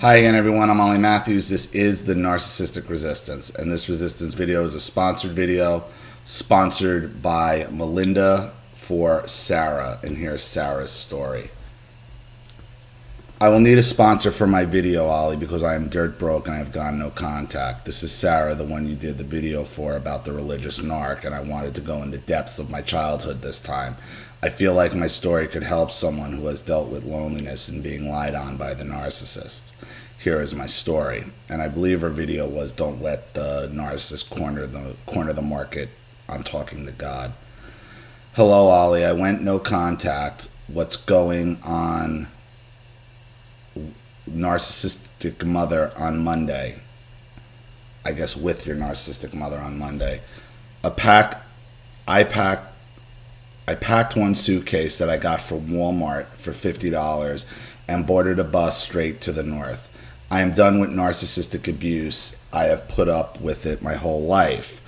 Hi again everyone, I'm Ollie Matthews. This is the Narcissistic Resistance, and this resistance video is a sponsored video sponsored by Melinda for Sarah, and here's Sarah's story. I will need a sponsor for my video, Ollie, because I am dirt broke and I have gotten no contact. This is Sarah, the one you did the video for about the religious narc, and I wanted to go in the depths of my childhood this time. I feel like my story could help someone who has dealt with loneliness and being lied on by the narcissist. Here is my story, and I believe her video was "Don't let the narcissist corner the market. I'm talking to God." Hello, Ollie. I went no contact. What's going on? Narcissistic mother on Monday. I guess with your narcissistic mother on Monday. I packed one suitcase that I got from Walmart for $50 and boarded a bus straight to the north. I am done with narcissistic abuse. I have put up with it my whole life.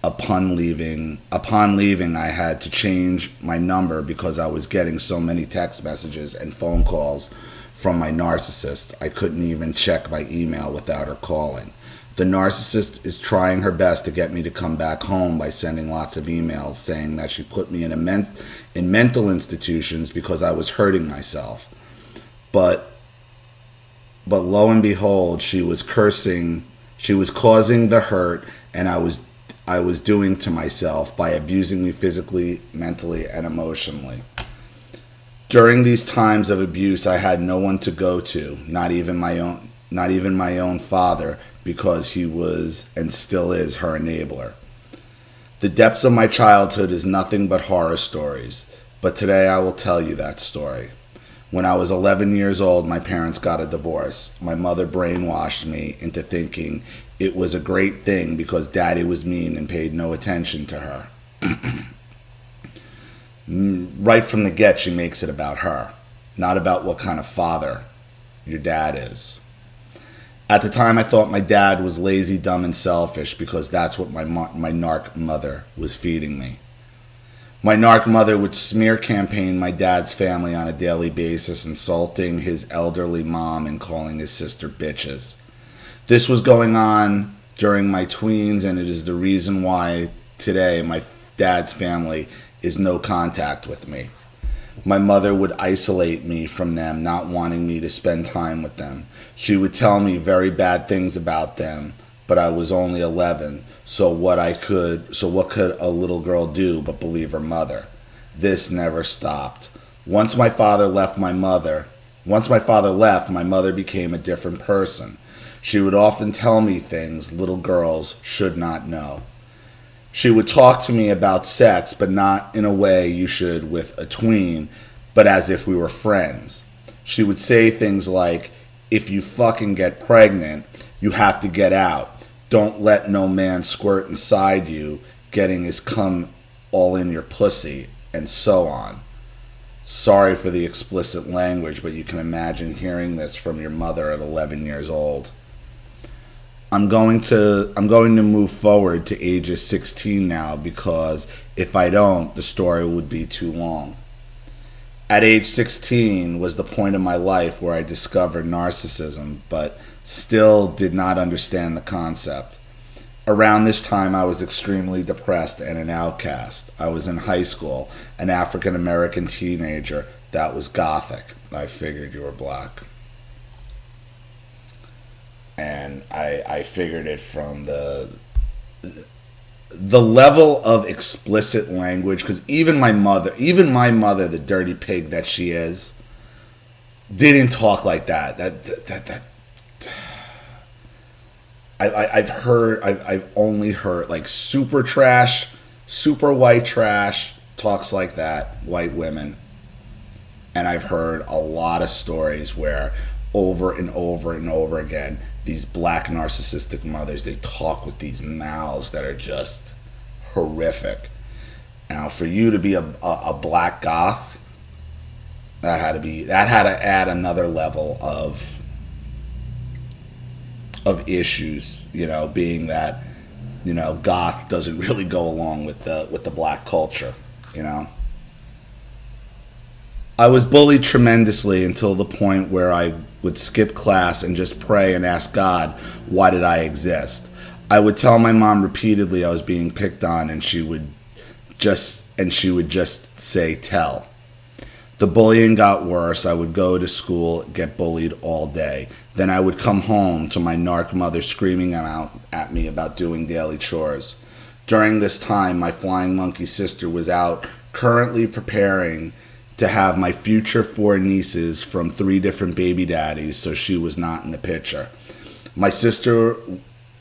Upon leaving, I had to change my number because I was getting so many text messages and phone calls from my narcissist. I couldn't even check my email without her calling. The narcissist is trying her best to get me to come back home by sending lots of emails saying that she put me in mental institutions because I was hurting myself. But lo and behold, she was causing the hurt, and I was doing to myself by abusing me physically, mentally, and emotionally. During these times of abuse, I had no one to go to, not even my own father, because he was and still is her enabler. The depths of my childhood is nothing but horror stories, but today I will tell you that story. When I was 11 years old, my parents got a divorce. My mother brainwashed me into thinking it was a great thing because daddy was mean and paid no attention to her. Right from the get, she makes it about her, not about what kind of father your dad is. At the time, I thought my dad was lazy, dumb, and selfish because that's what my narc mother was feeding me. My narc mother would smear campaign my dad's family on a daily basis, insulting his elderly mom and calling his sister bitches. This was going on during my tweens, and it is the reason why today my dad's family is no contact with me. My mother would isolate me from them, not wanting me to spend time with them. She would tell me very bad things about them, but I was only 11, so what could a little girl do but believe her mother? This never stopped. Once my father left, my mother became a different person. She would often tell me things little girls should not know. She would talk to me about sex, but not in a way you should with a tween, but as if we were friends. She would say things like, if you fucking get pregnant, you have to get out. Don't let no man squirt inside you, getting his cum all in your pussy, and so on. Sorry for the explicit language, but you can imagine hearing this from your mother at 11 years old. I'm going to move forward to ages 16 now, because if I don't, the story would be too long. At age 16 was the point of my life where I discovered narcissism, but still did not understand the concept. Around this time, I was extremely depressed and an outcast. I was in high school, an African American teenager that was gothic. I figured you were black. And I figured it from the level of explicit language, because even my mother, the dirty pig that she is, didn't talk like that. I've only heard like super trash, super white trash talks like that, white women. And I've heard a lot of stories where over and over and over again, these black narcissistic mothers, they talk with these mouths that are just horrific. Now, for you to be a black goth, that had to add another level of issues, being that, goth doesn't really go along with the black culture, I was bullied tremendously until the point where I would skip class and just pray and ask God, why did I exist? I would tell my mom repeatedly I was being picked on, and she would just say, tell. The bullying got worse. I would go to school, get bullied all day. Then I would come home to my narc mother screaming out at me about doing daily chores. During this time, my flying monkey sister was out currently preparing to have my future 4 nieces from 3 different baby daddies, so she was not in the picture. My sister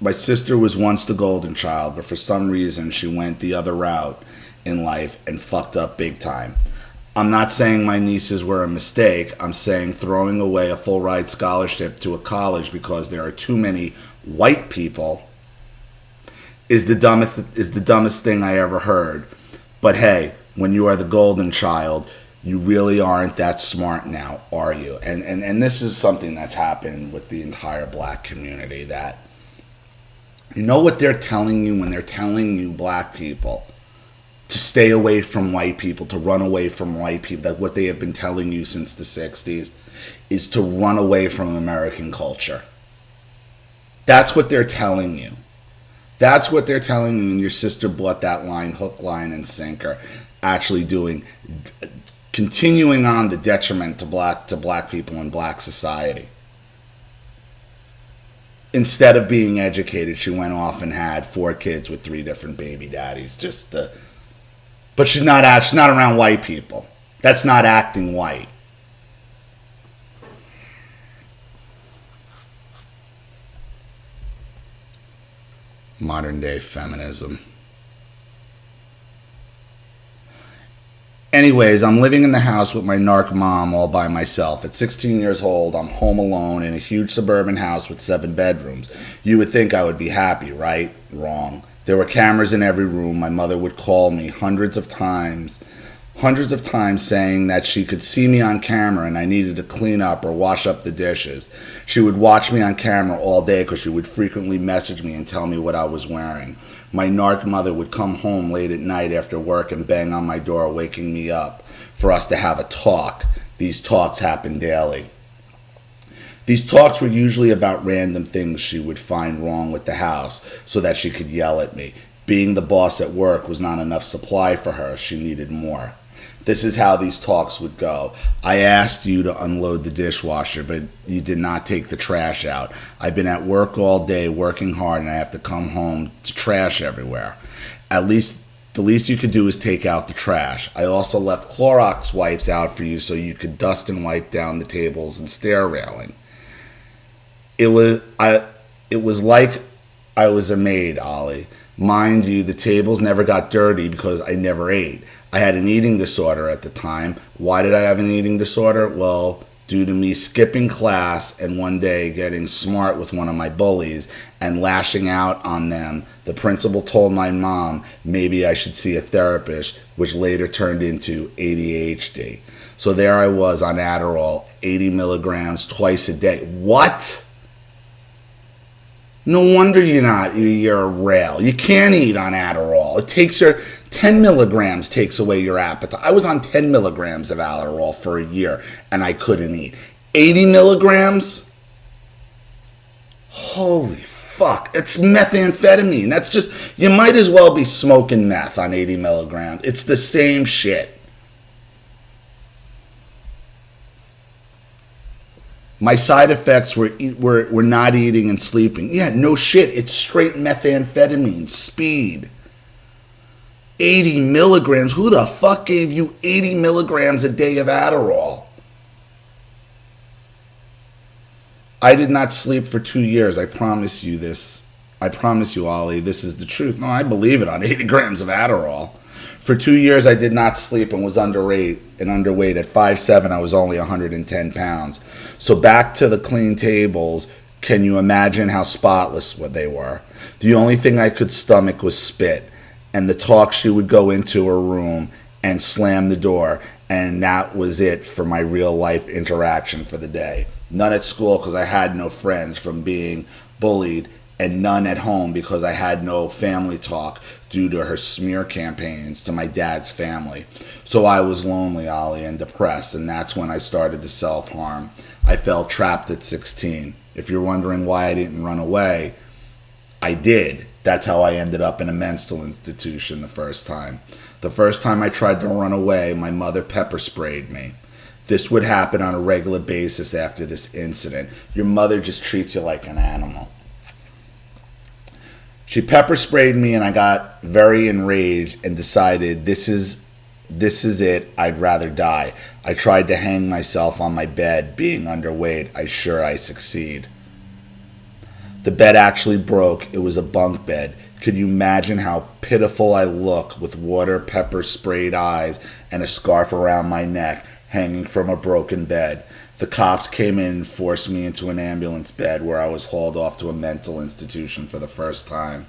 was once the golden child, but for some reason she went the other route in life and fucked up big time. I'm not saying my nieces were a mistake. I'm saying throwing away a full ride scholarship to a college because there are too many white people is the dumbest thing I ever heard. But hey, when you are the golden child, you really aren't that smart now, are you? And this is something that's happened with the entire black community, that you know what they're telling you when they're telling you, black people, to stay away from white people, to run away from white people, that what they have been telling you since the 60s is to run away from American culture. That's what they're telling you. That's what they're telling you, and your sister bought that line, hook, line, and sinker, actually continuing on the detriment to black people and black society. Instead of being educated, she went off and had 4 kids with 3 different baby daddies. But she's not around white people. That's not acting white. Modern day feminism. Anyways, I'm living in the house with my narc mom all by myself. At 16 years old, I'm home alone in a huge suburban house with 7 bedrooms. You would think I would be happy, right? Wrong. There were cameras in every room. My mother would call me hundreds of times saying that she could see me on camera and I needed to clean up or wash up the dishes. She would watch me on camera all day because she would frequently message me and tell me what I was wearing. My narc mother would come home late at night after work and bang on my door, waking me up for us to have a talk. These talks happened daily. These talks were usually about random things she would find wrong with the house so that she could yell at me. Being the boss at work was not enough supply for her. She needed more. This is how these talks would go. I asked you to unload the dishwasher, but you did not take the trash out. I've been at work all day working hard and I have to come home to trash everywhere. The least you could do is take out the trash. I also left Clorox wipes out for you so you could dust and wipe down the tables and stair railing. It was like I was a maid, Ollie. Mind you, the tables never got dirty because I never ate. I had an eating disorder at the time. Why did I have an eating disorder? Well, due to me skipping class and one day getting smart with one of my bullies and lashing out on them, the principal told my mom maybe I should see a therapist, which later turned into ADHD. So there I was on Adderall, 80 milligrams twice a day. What? No wonder you're a rail. You can't eat on Adderall. It takes 10 milligrams takes away your appetite. I was on 10 milligrams of Adderall for a year and I couldn't eat. 80 milligrams? Holy fuck. It's methamphetamine. That's just, you might as well be smoking meth on 80 milligrams. It's the same shit. My side effects were not eating and sleeping. Yeah, no shit. It's straight methamphetamine, speed. 80 milligrams. Who the fuck gave you 80 milligrams a day of Adderall? I did not sleep for 2 years. I promise you this. I promise you, Ollie, this is the truth. No, I believe it on 80 grams of Adderall. For 2 years, I did not sleep and was underweight. At 5'7", I was only 110 pounds. So back to the clean tables, can you imagine how spotless they were? The only thing I could stomach was spit. And the talk, she would go into her room and slam the door. And that was it for my real life interaction for the day. None at school because I had no friends from being bullied, and none at home because I had no family talk due to her smear campaigns to my dad's family. So I was lonely, Ollie, and depressed, and that's when I started to self-harm. I felt trapped at 16. If you're wondering why I didn't run away, I did. That's how I ended up in a mental institution the first time. The first time I tried to run away, my mother pepper sprayed me. This would happen on a regular basis after this incident. Your mother just treats you like an animal. She pepper sprayed me and I got very enraged and decided this is it. I'd rather die. I tried to hang myself on my bed, being underweight. I succeed. The bed actually broke. It was a bunk bed. Could you imagine how pitiful I look with water pepper sprayed eyes and a scarf around my neck hanging from a broken bed? The cops came in and forced me into an ambulance bed where I was hauled off to a mental institution for the first time.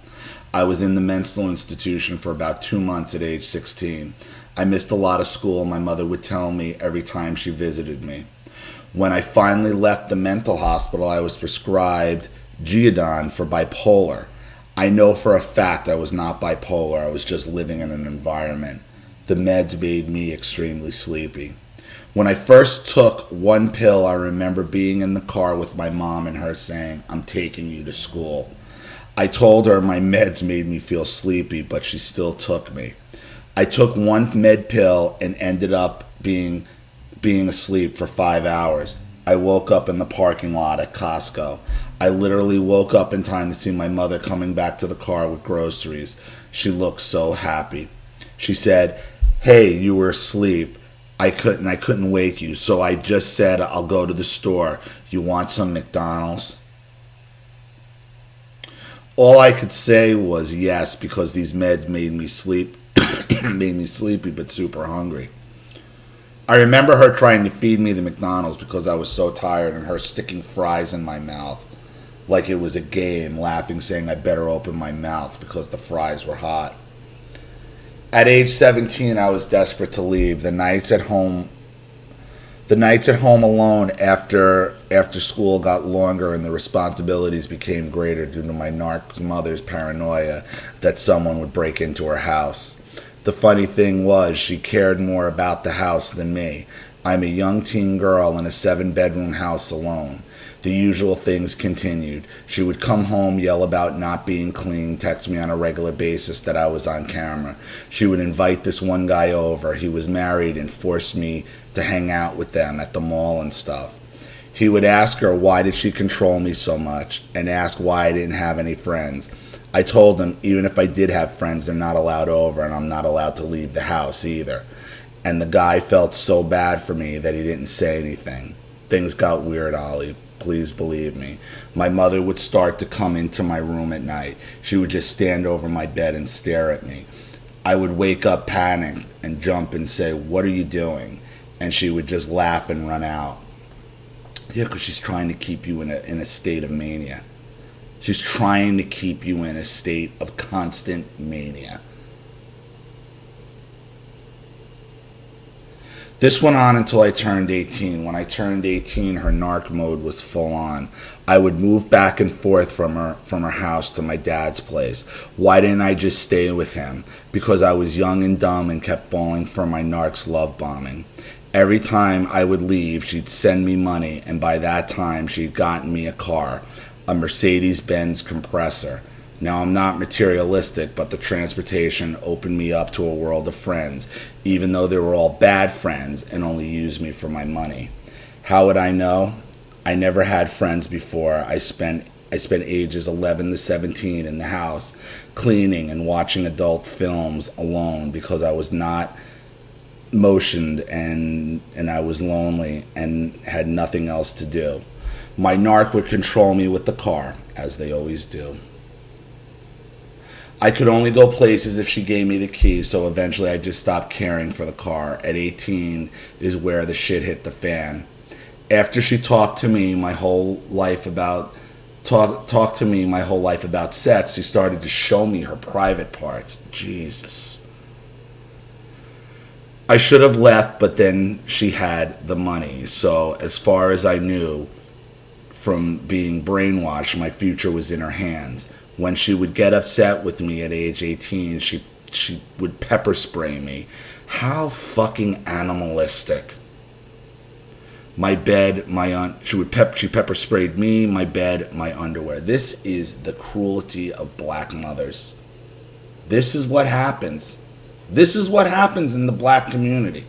I was in the mental institution for about 2 months at age 16. I missed a lot of school, my mother would tell me every time she visited me. When I finally left the mental hospital, I was prescribed Geodon for bipolar. I know for a fact I was not bipolar, I was just living in an environment. The meds made me extremely sleepy. When I first took one pill, I remember being in the car with my mom and her saying, "I'm taking you to school." I told her my meds made me feel sleepy, but she still took me. I took one med pill and ended up being asleep for 5 hours. I woke up in the parking lot at Costco. I literally woke up in time to see my mother coming back to the car with groceries. She looked so happy. She said, "Hey, you were asleep. I couldn't wake you, so I just said I'll go to the store. You want some McDonald's?" All I could say was yes, because these meds made me made me sleepy but super hungry. I remember her trying to feed me the McDonald's because I was so tired, and her sticking fries in my mouth like it was a game, laughing, saying I better open my mouth because the fries were hot. At age 17, I was desperate to leave. The nights at home alone after school got longer and the responsibilities became greater due to my narc mother's paranoia that someone would break into her house. The funny thing was, she cared more about the house than me. I'm a young teen girl in a 7-bedroom house alone. The usual things continued. She would come home, yell about not being clean, text me on a regular basis that I was on camera. She would invite this one guy over. He was married and forced me to hang out with them at the mall and stuff. He would ask her why did she control me so much and ask why I didn't have any friends. I told him even if I did have friends, they're not allowed over and I'm not allowed to leave the house either. And the guy felt so bad for me that he didn't say anything. Things got weird, Ollie. Please believe me. My mother would start to come into my room at night. She would just stand over my bed and stare at me. I would wake up panicked and jump and say, "What are you doing?" And she would just laugh and run out. Yeah, because she's trying to keep you in a state of mania. She's trying to keep you in a state of constant mania. This went on until I turned 18. When I turned 18, her narc mode was full on. I would move back and forth from her house to my dad's place. Why didn't I just stay with him? Because I was young and dumb and kept falling for my narc's love bombing. Every time I would leave, she'd send me money, and by that time, she'd gotten me a car, a Mercedes-Benz compressor. Now, I'm not materialistic, but the transportation opened me up to a world of friends, even though they were all bad friends and only used me for my money. How would I know? I never had friends before. I spent ages 11 to 17 in the house, cleaning and watching adult films alone because I was not motioned and I was lonely and had nothing else to do. My narc would control me with the car, as they always do. I could only go places if she gave me the keys, so eventually I just stopped caring for the car. At 18 is where the shit hit the fan. After she talked to me my whole life about sex, she started to show me her private parts. Jesus. I should have left, but then she had the money. So as far as I knew from being brainwashed, my future was in her hands. When she would get upset with me at age 18, she would pepper spray me. How fucking animalistic. my bed, she pepper sprayed me, my bed, my underwear. This is the cruelty of black mothers. This is what happens. This is what happens in the black community.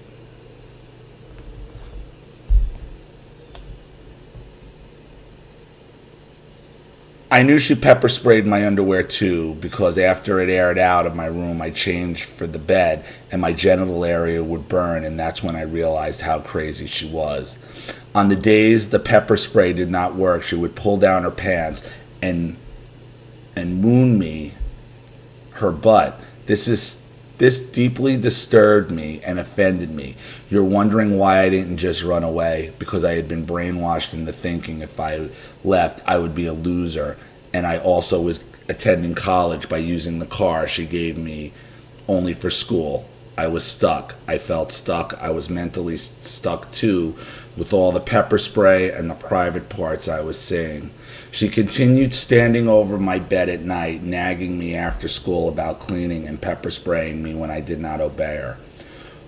I knew she pepper sprayed my underwear too, because after it aired out of my room, I changed for the bed and my genital area would burn, and that's when I realized how crazy she was. On the days the pepper spray did not work, she would pull down her pants and moon me her butt. This deeply disturbed me and offended me. You're wondering why I didn't just run away? Because I had been brainwashed into thinking if I left, I would be a loser. And I also was attending college by using the car she gave me only for school. I was stuck. I felt stuck. I was mentally stuck too, with all the pepper spray and the private parts I was seeing. She continued standing over my bed at night, nagging me after school about cleaning and pepper spraying me when I did not obey her.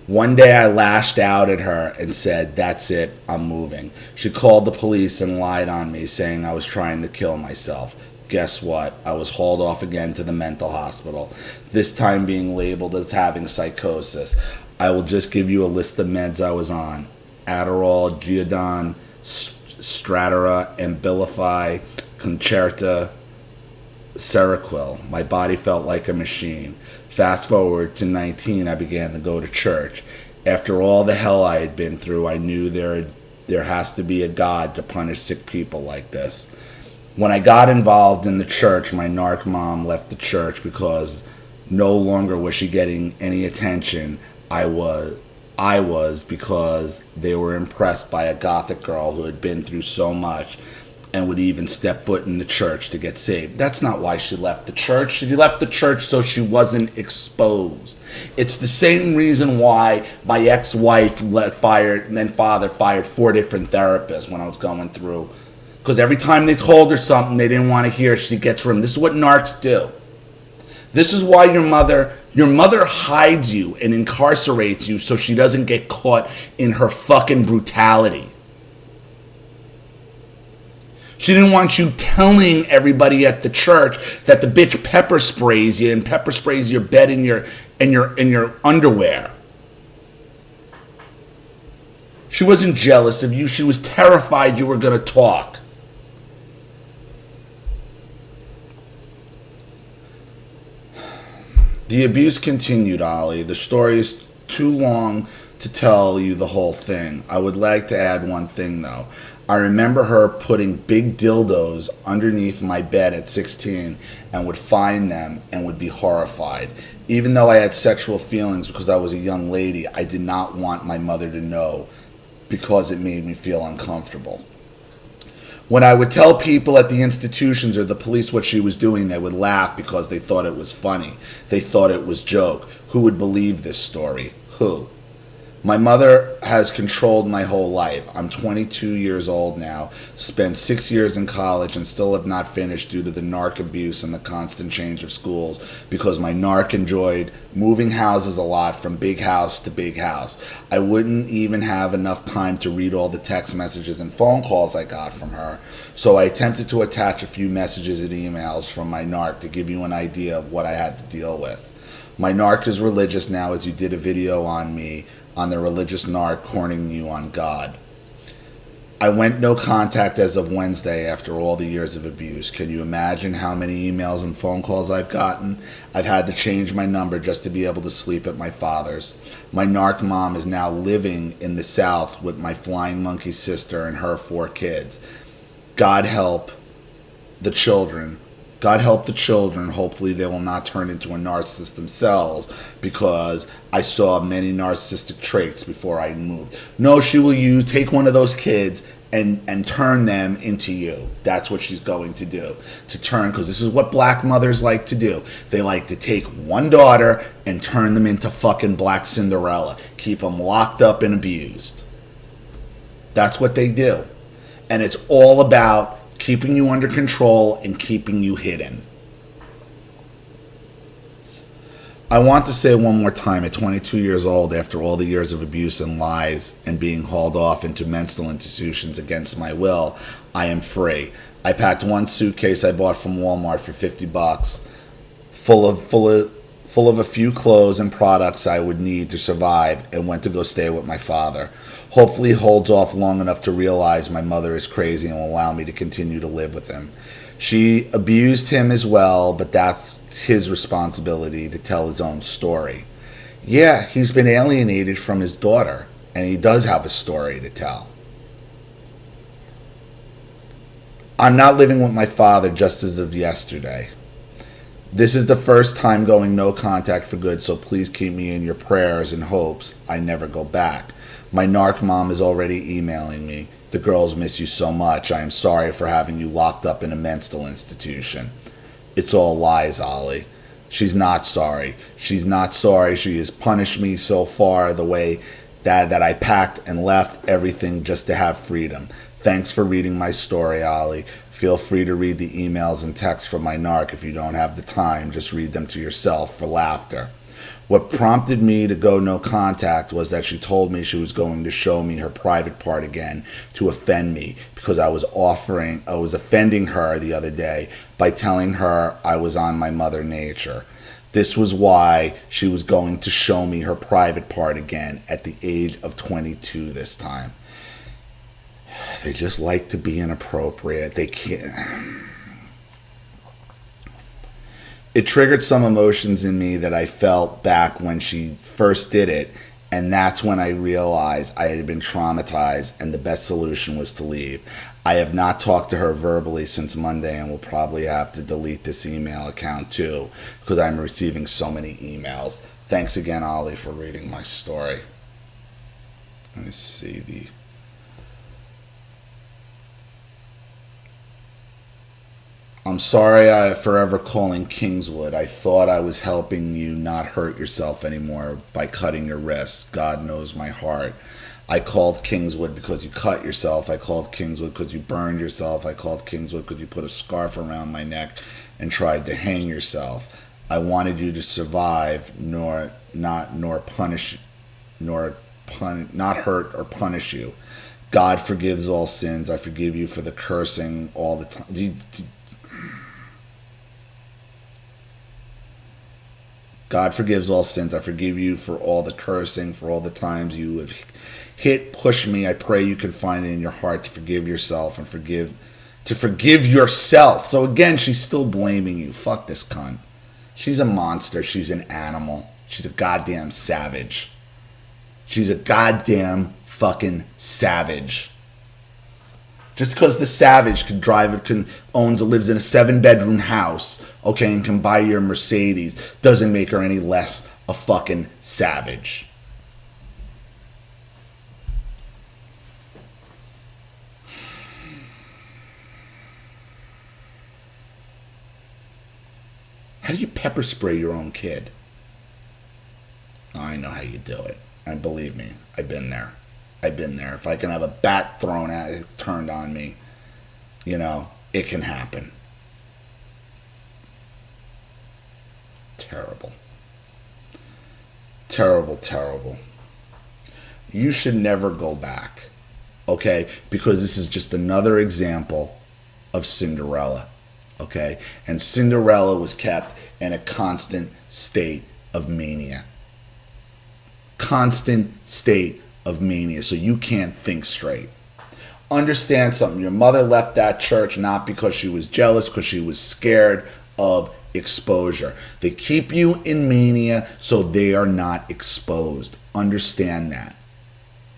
One day I lashed out at her and said, "That's it, I'm moving." She called the police and lied on me, saying I was trying to kill myself. Guess what? I was hauled off again to the mental hospital, this time being labeled as having psychosis. I will just give you a list of meds I was on: Adderall, Geodon, Strattera, Abilify, Concerta, Seroquel. My body felt like a machine. Fast forward to 19, I began to go to church. After all the hell I had been through, I knew there has to be a God to punish sick people like this. When I got involved in the church, my narc mom left the church because no longer was she getting any attention. I was because they were impressed by a gothic girl who had been through so much and would even step foot in the church to get saved. That's not why she left the church. She left the church so she wasn't exposed. It's the same reason why my ex-wife fired and then father fired 4 different therapists when I was going through. Because every time they told her something they didn't want to hear, she gets rid of them. This is what narcs do. This is why your mother hides you and incarcerates you so she doesn't get caught in her fucking brutality. She didn't want you telling everybody at the church that the bitch pepper sprays you and pepper sprays your bed and your underwear. She wasn't jealous of you. She was terrified you were going to talk. The abuse continued, Ollie. The story is too long to tell you the whole thing. I would like to add one thing, though. I remember her putting big dildos underneath my bed at 16 and would find them and would be horrified. Even though I had sexual feelings because I was a young lady, I did not want my mother to know because it made me feel uncomfortable. When I would tell people at the institutions or the police what she was doing, they would laugh because they thought it was funny. They thought it was joke. Who would believe this story? Who? My mother has controlled my whole life. I'm 22 years old now, spent 6 years in college and still have not finished due to the narc abuse and the constant change of schools because my narc enjoyed moving houses a lot from big house to big house. I wouldn't even have enough time to read all the text messages and phone calls I got from her, so I attempted to attach a few messages and emails from my narc to give you an idea of what I had to deal with. My narc is religious now, as you did a video on me on the religious narc cornering you on God. I went no contact as of Wednesday after all the years of abuse. Can you imagine how many emails and phone calls I've gotten? I've had to change my number just to be able to sleep at my father's. My narc mom is now living in the South with my flying monkey sister and her 4 kids. God help the children. God help the children. Hopefully they will not turn into a narcissist themselves because I saw many narcissistic traits before I moved. No, she will take one of those kids and turn them into you. That's what she's going to do. To turn, because this is what black mothers like to do. They like to take one daughter and turn them into fucking Black Cinderella. Keep them locked up and abused. That's what they do. And it's all about keeping you under control and keeping you hidden. I want to say one more time, at 22 years old, after all the years of abuse and lies and being hauled off into mental institutions against my will, I am free. I packed one suitcase I bought from Walmart for $50, full of a few clothes and products I would need to survive, and went to go stay with my father. Hopefully he holds off long enough to realize my mother is crazy and will allow me to continue to live with him. She abused him as well, but that's his responsibility to tell his own story. Yeah, he's been alienated from his daughter, and he does have a story to tell. I'm not living with my father just as of yesterday. This is the first time going no contact for good, so please keep me in your prayers and hopes I never go back. My narc mom is already emailing me. The girls miss you so much. I am sorry for having you locked up in a mental institution. It's all lies, Ollie. She's not sorry. She's not sorry. She has punished me so far the way that I packed and left everything just to have freedom. Thanks for reading my story, Ollie. Feel free to read the emails and texts from my narc if you don't have the time. Just read them to yourself for laughter. What prompted me to go no contact was that she told me she was going to show me her private part again to offend me because I was offending her the other day by telling her I was on my mother nature. This was why she was going to show me her private part again at the age of 22 this time. They just like to be inappropriate. They can't. It triggered some emotions in me that I felt back when she first did it, and that's when I realized I had been traumatized and the best solution was to leave. I have not talked to her verbally since Monday and will probably have to delete this email account too because I'm receiving so many emails. Thanks again, Ollie, for reading my story. Let me see I'm sorry for ever calling Kingswood. I thought I was helping you not hurt yourself anymore by cutting your wrists. God knows my heart. I called Kingswood because you cut yourself. I called Kingswood because you burned yourself. I called Kingswood because you put a scarf around my neck and tried to hang yourself. I wanted you to survive, not hurt or punish you. God forgives all sins. I forgive you for the cursing all the time. God forgives all sins. I forgive you for all the cursing, for all the times you have pushed me. I pray you can find it in your heart to forgive yourself and to forgive yourself. So again, she's still blaming you. Fuck this cunt. She's a monster. She's an animal. She's a goddamn savage. She's a goddamn fucking savage. Just because the savage lives in a 7-bedroom house, okay, and can buy your Mercedes, doesn't make her any less a fucking savage. How do you pepper spray your own kid? I know how you do it. And believe me, I've been there. If I can have a bat turned on me, it can happen. Terrible. Terrible, terrible. You should never go back, okay? Because this is just another example of Cinderella, okay? And Cinderella was kept in a constant state of mania. Constant state of mania, so you can't think straight. Understand something. Your mother left that church not because she was jealous, because she was scared of exposure. They keep you in mania so they are not exposed. Understand that.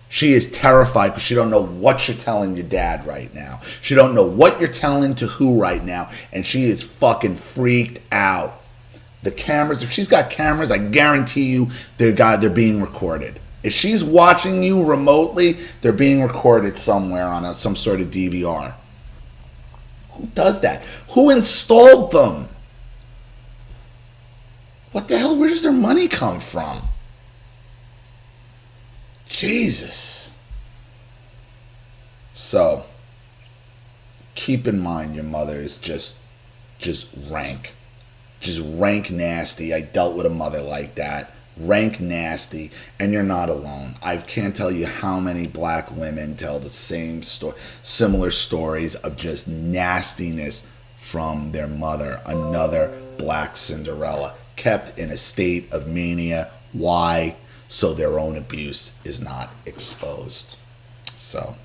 She is terrified because she don't know what you're telling your dad right now. She don't know what you're telling to who right now, and she is fucking freaked out. The cameras, if she's got cameras, I guarantee you they're being recorded. If she's watching you remotely, they're being recorded somewhere on some sort of DVR. Who does that? Who installed them? What the hell? Where does their money come from? Jesus. So, keep in mind your mother is just rank. just rank nasty. I dealt with a mother like that. Rank nasty, and you're not alone. I can't tell you how many black women tell the same story, similar stories of just nastiness from their mother. Another black Cinderella, kept in a state of mania. Why? So their own abuse is not exposed. So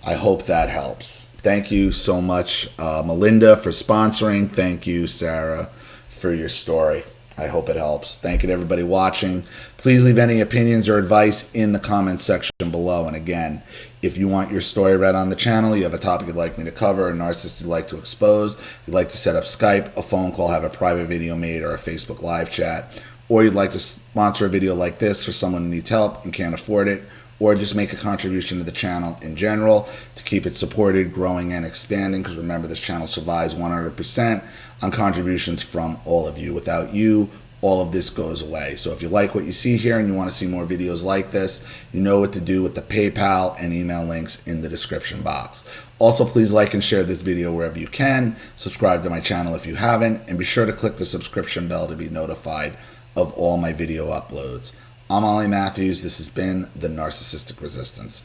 I hope that helps. Thank you so much, Melinda, for sponsoring. Thank you, Sarah, for your story. I hope it helps. Thank you to everybody watching. Please leave any opinions or advice in the comments section below. And again, if you want your story read on the channel, you have a topic you'd like me to cover, a narcissist you'd like to expose, you'd like to set up Skype, a phone call, have a private video made, or a Facebook live chat, or you'd like to sponsor a video like this for someone who needs help and can't afford it, or just make a contribution to the channel in general to keep it supported, growing, and expanding. Because remember, this channel survives 100% on contributions from all of you. Without you, all of this goes away. So if you like what you see here and you want to see more videos like this, you know what to do with the PayPal and email links in the description box. Also, please like and share this video wherever you can. Subscribe to my channel if you haven't, and be sure to click the subscription bell to be notified of all my video uploads. I'm Ollie Matthews. This has been The Narcissistic Resistance.